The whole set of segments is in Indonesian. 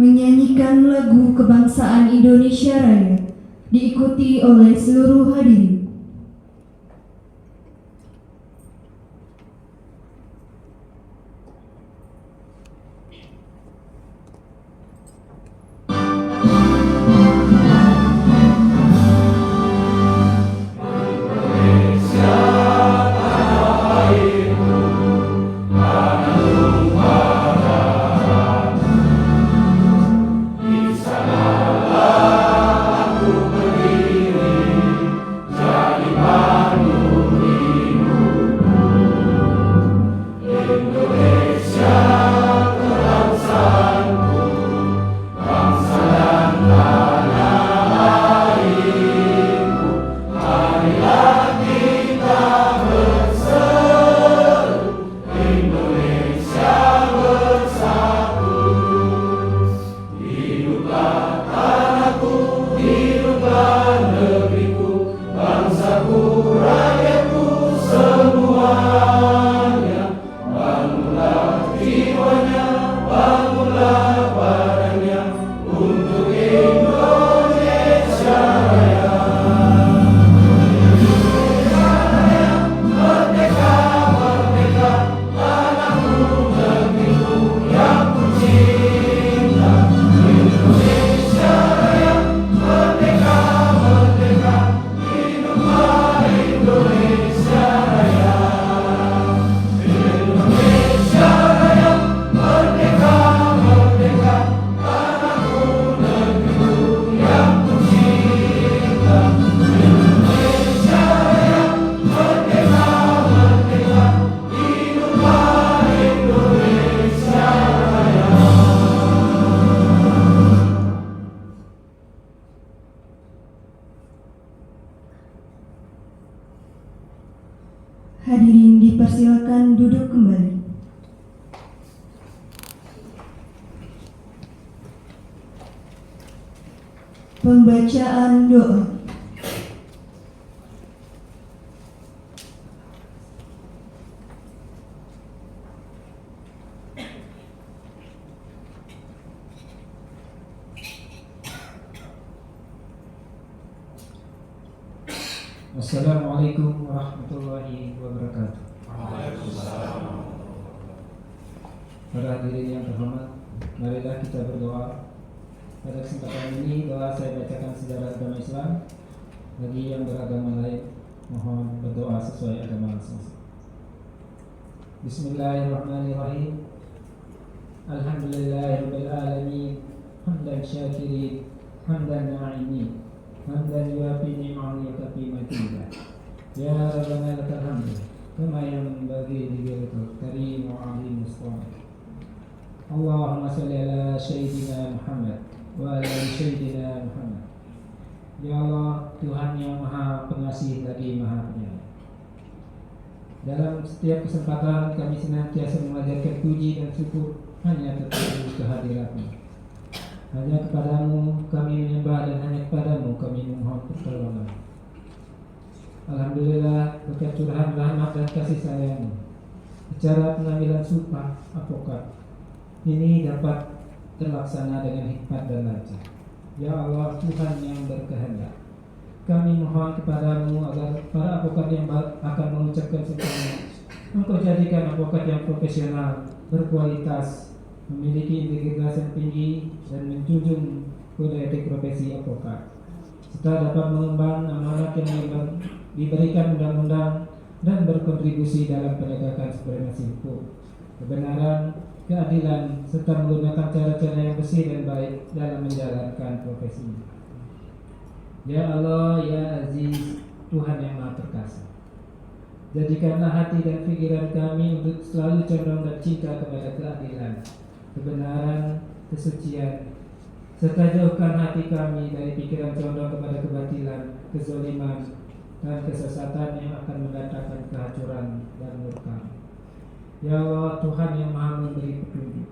menyanyikan lagu kebangsaan Indonesia Raya, diikuti oleh seluruh hadirin. Hadirin dipersilakan duduk kembali. Pembacaan doa. Assalamualaikum warahmatullahi wabarakatuh. Waalaikumsalam. Para hadirin yang terhormat, marilah kita berdoa. Pada kesempatan ini doa saya bacakan sejarah agama Islam. Bagi yang beragama lain, mohon berdoa sesuai agama masing-masing. Bismillahirrahmanirrahim. Alhamdulillahirabbil alamin. Hamdan syakirin, hamdan na'imin, hamdan yuafi ni'mahu wa kafi mazidah. Ya Rabbana lakal hamdu kama yanbaghi li wajhikal karim wa 'azimi sultanik. Allahumma shalli ala sayyidina Muhammad wa ala sayyidina Muhammad. Ya Allah, Tuhan yang Maha Pengasih lagi Maha Penyayang. Dalam setiap kesempatan kami senantiasa mengajarkan puji dan syukur hanya tertuju kehadirat-Mu. Hanya kepadamu kami menyembah dan hanya kepadamu kami memohon pertolongan. Alhamdulillah berkat curahan rahmat dan kasih sayang-Mu, acara pengambilan sumpah apokat ini dapat terlaksana dengan hikmat dan lancar. Ya Allah, Tuhan yang berkehendak, kami mohon kepadamu agar para apokat yang akan mengucapkan sumpah Engkau jadikan apokat yang profesional, berkualitas, memiliki integritas yang tinggi dan menjunjung kode etik profesi advokat, serta dapat mengemban amanat yang diberikan undang-undang dan berkontribusi dalam penegakan supremasi hukum, kebenaran, keadilan, serta menggunakan cara-cara yang bersih dan baik dalam menjalankan profesi. Ya Allah, Ya Aziz, Tuhan yang Maha Perkasa, jadikanlah hati dan pikiran kami untuk selalu condong dan cinta kepada keadilan, kebenaran, kesucian, serta jauhkan hati kami dari pikiran condong kepada kebatilan, kezaliman, dan kesesatan yang akan mendatangkan kehancuran dan murka. Ya Allah, Tuhan yang Maha memberi petunjuk,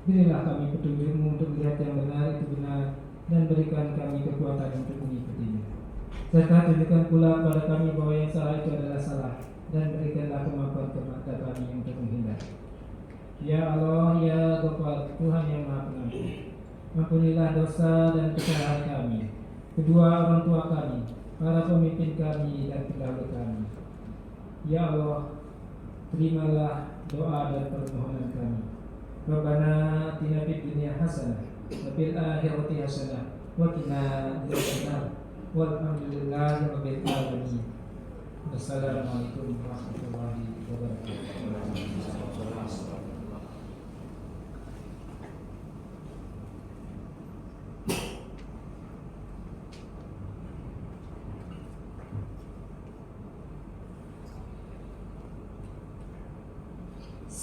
berilah kami petunjuk-Mu untuk melihat yang benar itu benar, dan berikan kami kekuatan untuk mengikutinya. Serta tunjukkan pula kepada kami bahwa yang salah itu adalah salah, dan berikanlah kemampuan kepada kami untuk menghindar. Ya Allah, Ya Ghaffar, Tuhan yang Maha Pengampun, Ampunilah dosa dan kesalahan kami, kedua orang tua kami, para pemimpin kami dan pendahulu kami. Ya Allah, terimalah doa dan permohonan kami. Rabbana atina fid dunya hasanah wa fil akhirati hasanah wa qina adzabannar. Walhamdulillahi rabbil alamin. Wassalamualaikum warahmatullahi wabarakatuh.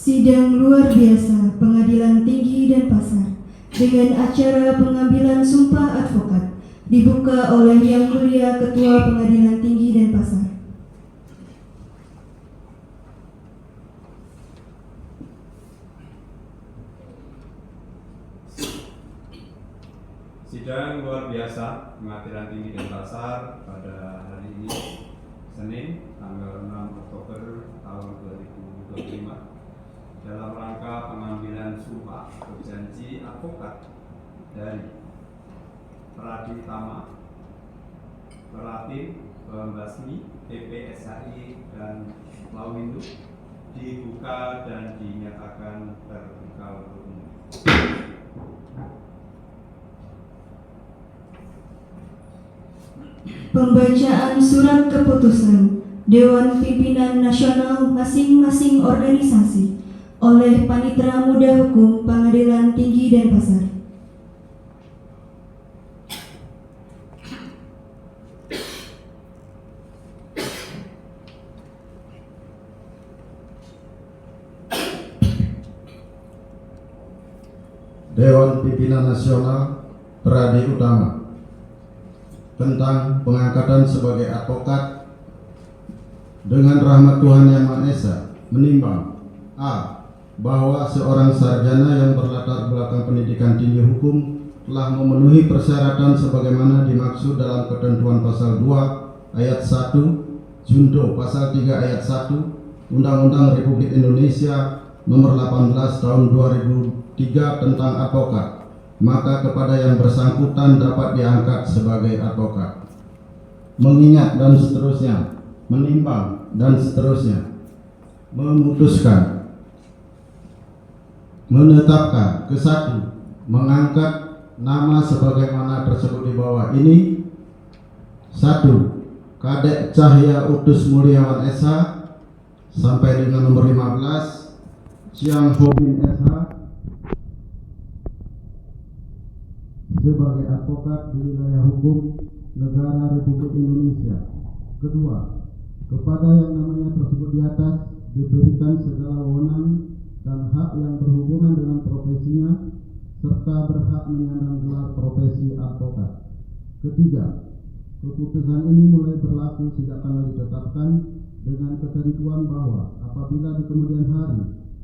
Sidang luar biasa Pengadilan Tinggi Denpasar dengan acara pengambilan sumpah advokat dibuka oleh Yang Mulia Ketua Pengadilan Tinggi Denpasar. Sidang luar biasa Pengadilan Tinggi Denpasar pada hari ini, Senin, tanggal 6 Oktober tahun 2025, dalam rangka pengambilan sumpah berjanji advokat dari Pradi Tama, Pelatin, Pembasmi, PPSHI, dan Lawindo dibuka dan dinyatakan terbuka untuk umum. Pembacaan surat keputusan Dewan Pimpinan Nasional masing-masing organisasi oleh Panitera Muda Hukum Pengadilan Tinggi Denpasar. Dewan Pimpinan Nasional Pradi Utama tentang pengangkatan sebagai advokat. Dengan rahmat Tuhan Yang Maha Esa, menimbang a. bahwa seorang sarjana yang berlatar belakang pendidikan tinggi hukum telah memenuhi persyaratan sebagaimana dimaksud dalam ketentuan pasal 2 ayat 1 junto pasal 3 ayat 1 Undang-Undang Republik Indonesia nomor 18 tahun 2003 tentang advokat, maka kepada yang bersangkutan dapat diangkat sebagai advokat. Mengingat dan seterusnya, menimbang dan seterusnya, memutuskan, menetapkan ke-1, mengangkat nama sebagaimana tersebut di bawah ini. 1. Kadek Cahya Utus Mulyawan SH sampai dengan nomor 15, Chiang Hobin SH sebagai advokat di wilayah hukum negara Republik Indonesia. Kedua, kepada yang namanya tersebut di atas diberikan segala wewenang dan hak yang berhubungan dengan profesinya serta berhak menyandang gelar profesi advokat. Ketiga, keputusan ini mulai berlaku sejak tanggal ditetapkan dengan ketentuan bahwa apabila di kemudian hari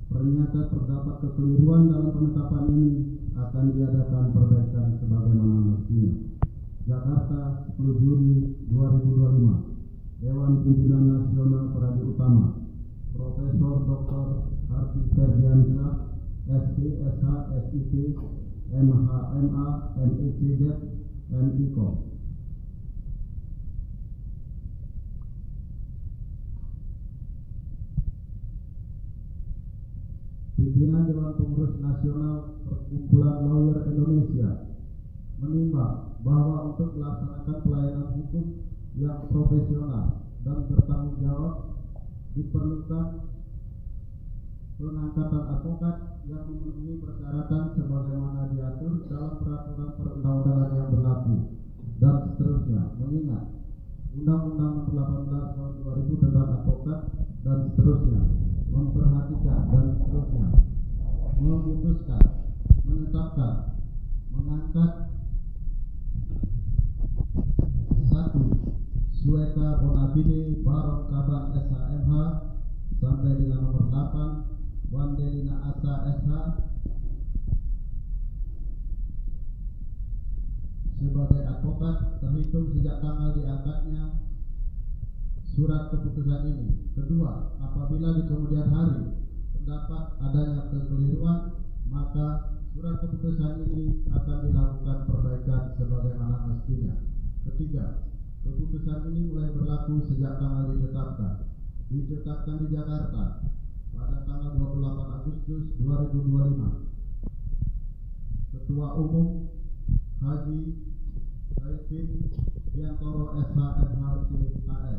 ternyata terdapat kekeliruan dalam penetapan ini akan diadakan perbaikan sebagaimana mestinya. Jakarta, 10 Juli 2025. Dewan Pimpinan Nasional Pradi Utama, Profesor Dr. Harti Ferdiansyah, SC, SH, SIP, MH, MA, MECZ, MIKOM. Pimpinan Dewan Pengurus Nasional Perkumpulan Lawyer Indonesia menimbang bahwa untuk melaksanakan pelayanan hukum yang profesional dan bertanggung jawab diperlukan pengangkatan advokat yang memenuhi persyaratan sebagaimana diatur dalam peraturan perundang-undangan yang berlaku dan seterusnya. Mengingat Undang-Undang 18 tahun 2000 tentang advokat dan seterusnya, memperhatikan dan seterusnya, memutuskan, menetapkan, mengangkat 1. Sueka Bonafide Baron Kabang SHMH sampai dengan nomor 8, Wandelina Asa SH sebagai advokat terhitung sejak tanggal diangkatnya surat keputusan ini. Kedua, apabila di kemudian hari terdapat adanya kekeliruan, maka surat keputusan ini akan dilakukan perbaikan sebagaimana mestinya. Ketiga, keputusan ini mulai berlaku sejak tanggal ditetapkan di Jakarta pada tanggal 28 Agustus 2025. Ketua Umum Haji Saifin Diantoro SHMHCAL.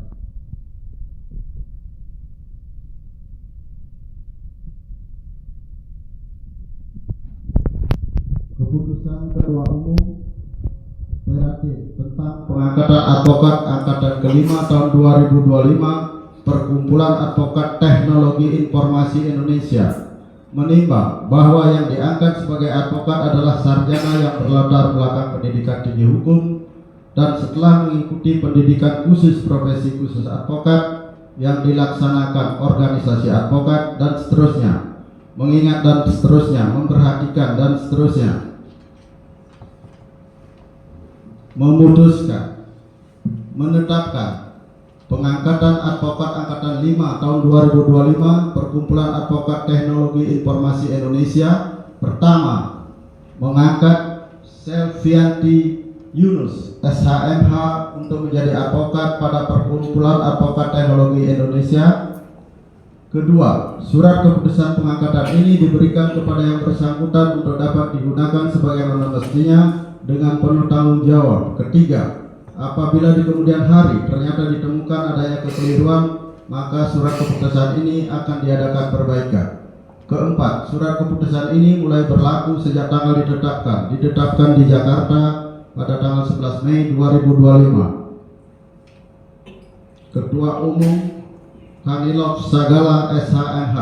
Keputusan Ketua Umum Peratif tentang pengangkatan advokat angkatan kelima tahun 2025 Perkumpulan Advokat Teknologi Informasi Indonesia menimbang bahwa yang diangkat sebagai advokat adalah sarjana yang berlatar belakang pendidikan tinggi hukum dan setelah mengikuti pendidikan khusus profesi khusus advokat yang dilaksanakan organisasi advokat dan seterusnya, mengingat dan seterusnya, memperhatikan dan seterusnya, memutuskan, menetapkan pengangkatan advokat angkatan 5 tahun 2025 Perkumpulan Advokat Teknologi Informasi Indonesia. Pertama, mengangkat Selvianti Yunus SHMH untuk menjadi advokat pada Perkumpulan Advokat Teknologi Indonesia. Kedua, surat keputusan pengangkatan ini diberikan kepada yang bersangkutan untuk dapat digunakan sebagaimana mestinya dengan penuh tanggung jawab. Ketiga, apabila di kemudian hari ternyata ditemukan adanya kekeliruan, maka surat keputusan ini akan diadakan perbaikan. Keempat, surat keputusan ini mulai berlaku sejak tanggal ditetapkan di Jakarta pada tanggal 11 Mei 2025. Ketua Umum Hanilov Sagala SHMH.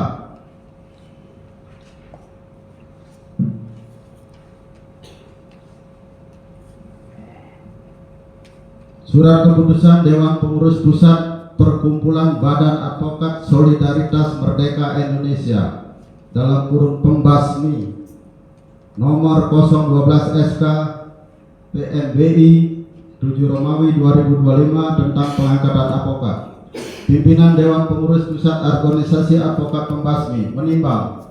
Surat keputusan Dewan Pengurus Pusat Perkumpulan Badan Advokat Solidaritas Merdeka Indonesia dalam kurun Pembasmi nomor 012 SK PMBI 7 Romawi 2025 tentang pengangkatan advokat. Pimpinan Dewan Pengurus Pusat Organisasi Advokat Pembasmi menimbang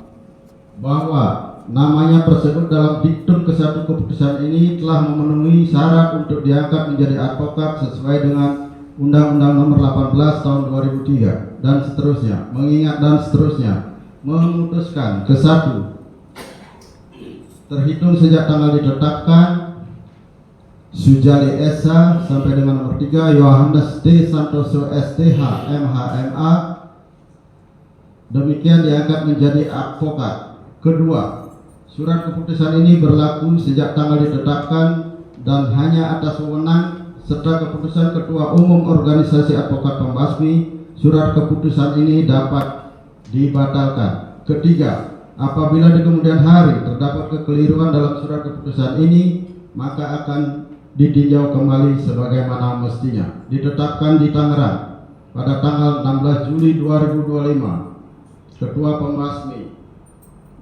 bahwa namanya tersebut dalam diktum ke-1 keputusan ini telah memenuhi syarat untuk diangkat menjadi advokat sesuai dengan Undang-Undang Nomor 18 Tahun 2003 dan seterusnya, mengingat dan seterusnya, memutuskan ke-1 terhitung sejak tanggal ditetapkan Sujali Esa sampai dengan nomor 3 Yohanes T. Santoso STH MHMA demikian diangkat menjadi advokat. Kedua, surat keputusan ini berlaku sejak tanggal ditetapkan dan hanya atas wewenang serta keputusan Ketua Umum Organisasi Advokat Pembasmi. Surat keputusan ini dapat dibatalkan. Ketiga, apabila di kemudian hari terdapat kekeliruan dalam surat keputusan ini, maka akan ditinjau kembali sebagaimana mestinya. Ditetapkan di Tangerang pada tanggal 16 Juli 2025. Ketua Pembasmi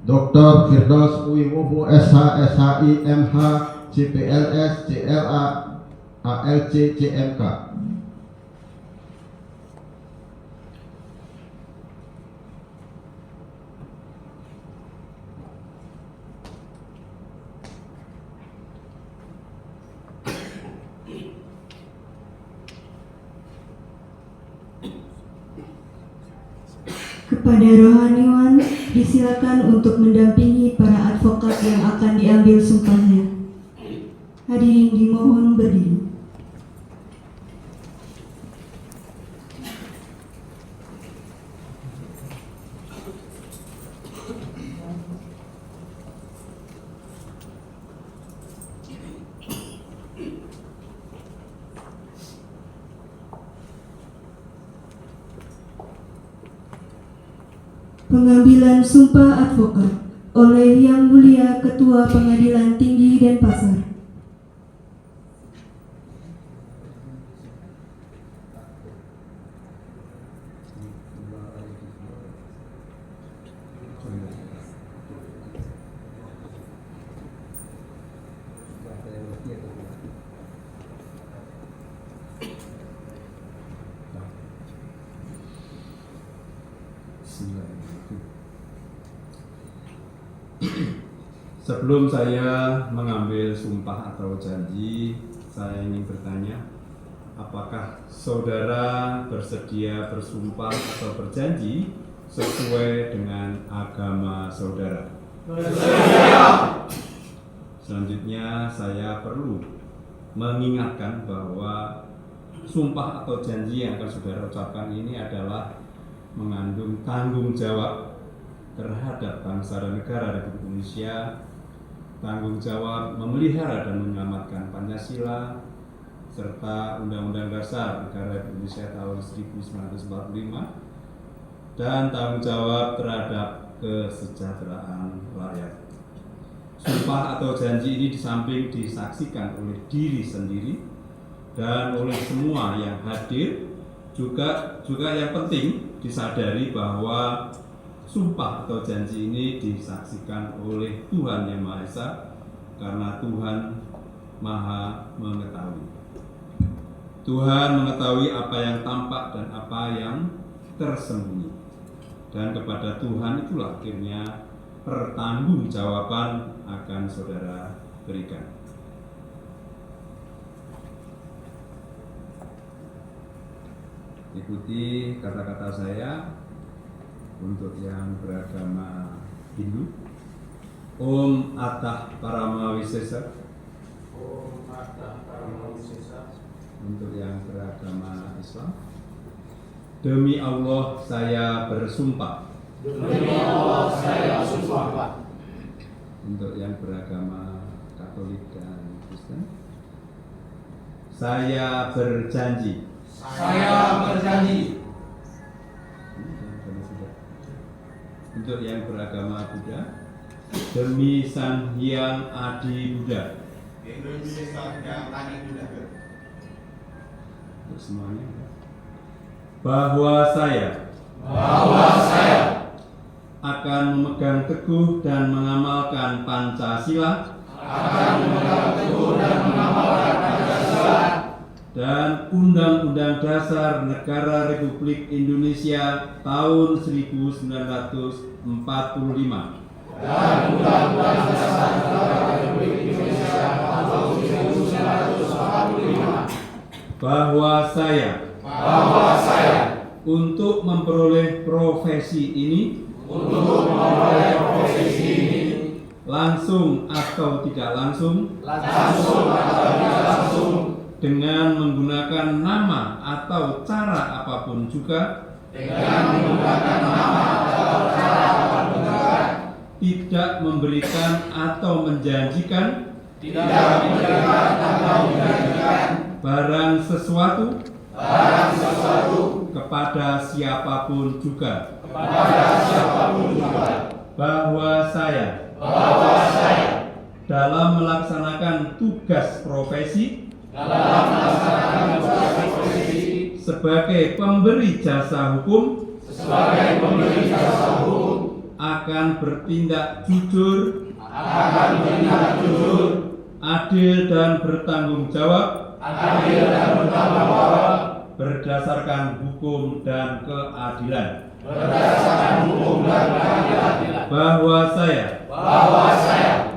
Dr. Firdaus Wiwobo SH, SHI, MH, CPLS, CLA, ALC, CMK. Kepada rohaniwan disilakan untuk mendampingi para advokat yang akan diambil sumpahnya. Hadirin dimohon berdiri. Pengambilan sumpah advokat oleh Yang Mulia Ketua Pengadilan Tinggi Denpasar. Sebelum saya mengambil sumpah atau janji, saya ingin bertanya, apakah saudara bersedia bersumpah atau berjanji sesuai dengan agama saudara? Selanjutnya saya perlu mengingatkan bahwa sumpah atau janji yang akan saudara ucapkan ini adalah mengandung tanggung jawab terhadap bangsa dan negara Republik Indonesia, tanggung jawab memelihara dan menyelamatkan Pancasila serta Undang-Undang Dasar Negara Republik Indonesia tahun 1945, dan tanggung jawab terhadap kesejahteraan rakyat. Sumpah atau janji ini di samping disaksikan oleh diri sendiri dan oleh semua yang hadir, juga yang penting disadari bahwa sumpah atau janji ini disaksikan oleh Tuhan Yang Maha Esa, karena Tuhan Maha mengetahui. Tuhan mengetahui apa yang tampak dan apa yang tersembunyi. Dan kepada Tuhan itulah akhirnya pertanggungjawaban akan saudara berikan. Ikuti kata-kata saya. Untuk yang beragama Hindu, Om Atah Paramawisesa. Om Atah Paramawisesa. Untuk yang beragama Islam, demi Allah saya bersumpah. Demi Allah saya bersumpah. Untuk yang beragama Katolik dan Kristen, saya berjanji. Saya berjanji. Untuk yang beragama Buddha, demi Sang Hyang Adi Buddha. Demi Sang Hyang Adi Buddha. Untuk semuanya, bahwa saya akan memegang teguh dan mengamalkan Pancasila dan Undang-Undang Dasar Negara Republik Indonesia tahun 1945 dan Undang-Undang Dasar Negara Republik Indonesia tahun 1945, bahwa saya untuk memperoleh profesi ini langsung atau tidak langsung dengan menggunakan nama atau cara apapun juga, tidak memberikan atau menjanjikan barang sesuatu kepada siapapun juga, bahwa saya dalam melaksanakan tugas profesi sebagai pemberi jasa hukum akan bertindak jujur, adil dan bertanggung jawab berdasarkan hukum dan keadilan. Bahwa saya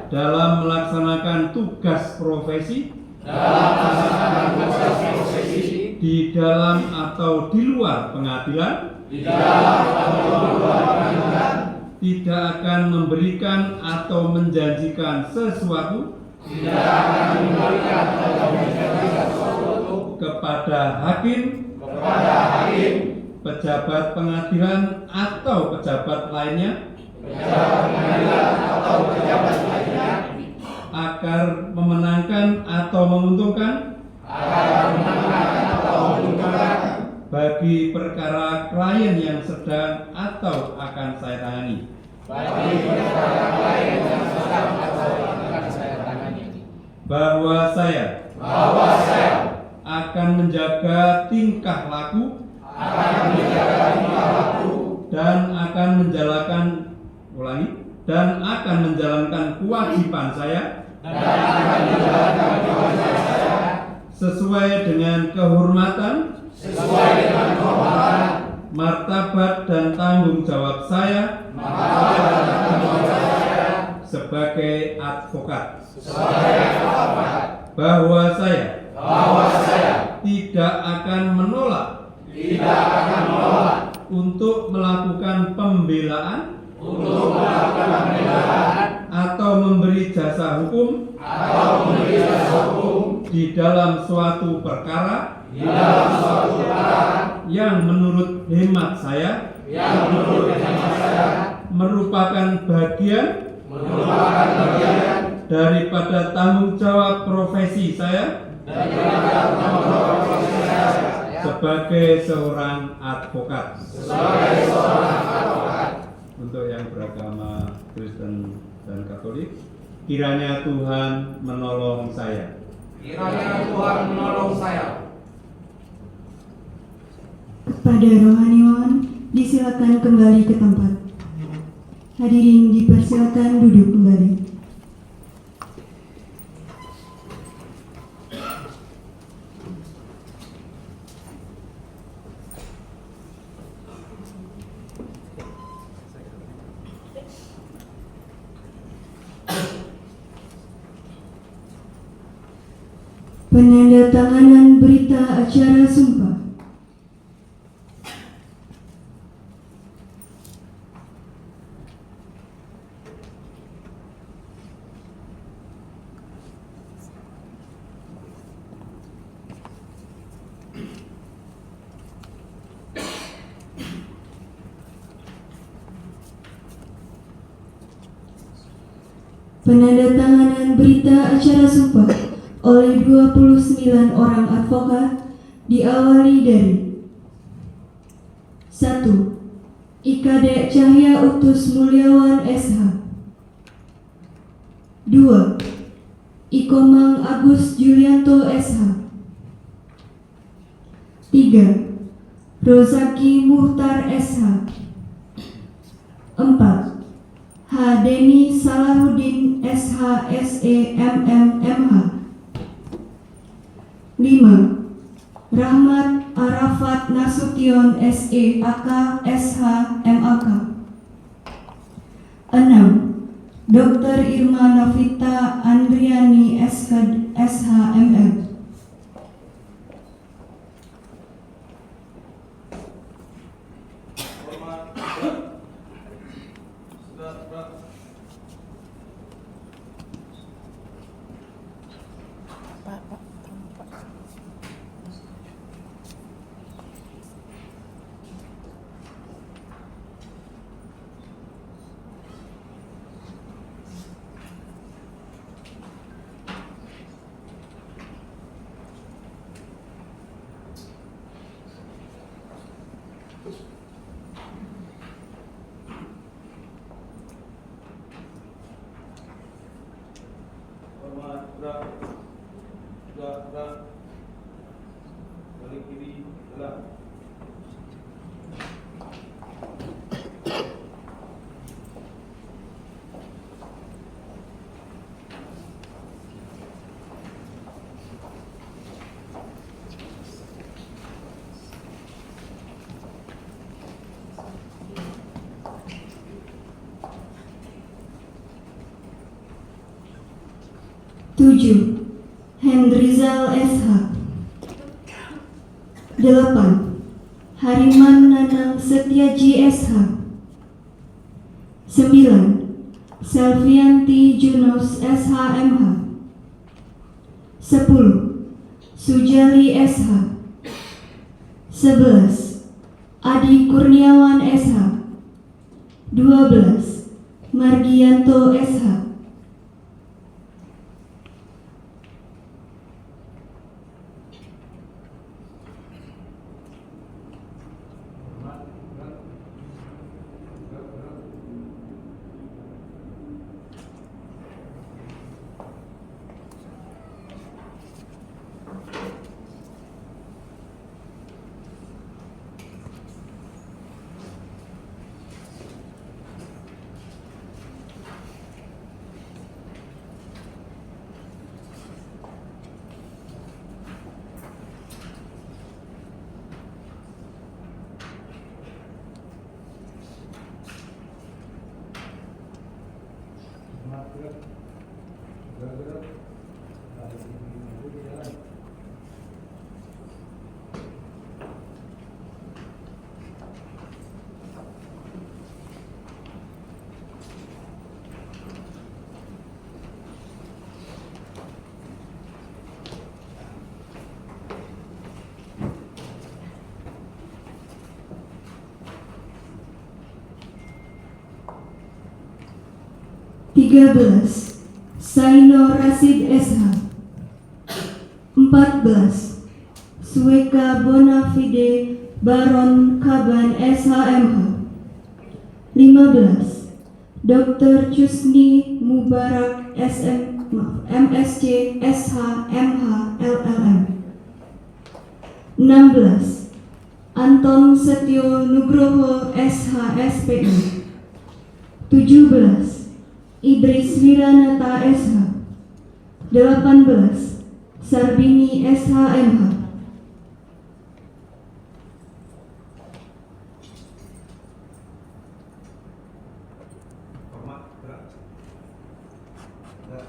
dalam melaksanakan tugas profesi di dalam atau di luar pengadilan, tidak akan memberikan atau menjanjikan sesuatu kepada hakim, pejabat pengadilan atau pejabat lainnya agar memenangkan atau menguntungkan bagi perkara klien yang sedang atau akan saya tangani. Bahwa saya akan menjaga tingkah laku dan akan menjalankan kewajiban saya sesuai dengan kehormatan, martabat dan tanggung jawab saya sebagai advokat bahwa saya tidak akan menolak untuk melakukan pembelaan atau memberi jasa hukum di dalam suatu perkara yang menurut hemat saya merupakan bagian daripada tanggung jawab profesi saya sebagai seorang advokat. Untuk yang beragama Kristen dan Katolik, kiranya Tuhan menolong saya. Kepada rohaniwan, disilakan kembali ke tempat. Hadirin dipersilakan duduk kembali. Penandatanganan berita acara sumpah. Penandatanganan berita acara sumpah oleh 29 orang advokat diawali dari 1. Ikadek Cahya Utus Mulyawan SH. 2. Ikomang Agus Julianto SH. 3. Rozaki Muhtar SH. 4. H. Deni Salahuddin SH SE MMMH. 5. Rahmat Arafat Nasution SE AK SH MAK. 6. Dr. Irma Novita Andriani SH MM. Balik kiri, gerak. 7. Hendrizal SH. 8. Hariman Nanang Setiaji SH. 9. Selvianti Junus SHMH. 10. Sujali SH. 11. Adi Kurniawan SH. 12. Margianto SH. 13. Saino Rasid SH. 14. Sueka Bonafide Baron Kaban SHMH. 15. Dr. Chusni Mubarak MSc SHMH LLM. 16. Anton Setio Nugroho SHSPI. 17. Idris Wiranata SH. 18. Sarbini SHMH. Hormat, gerak. Gerak.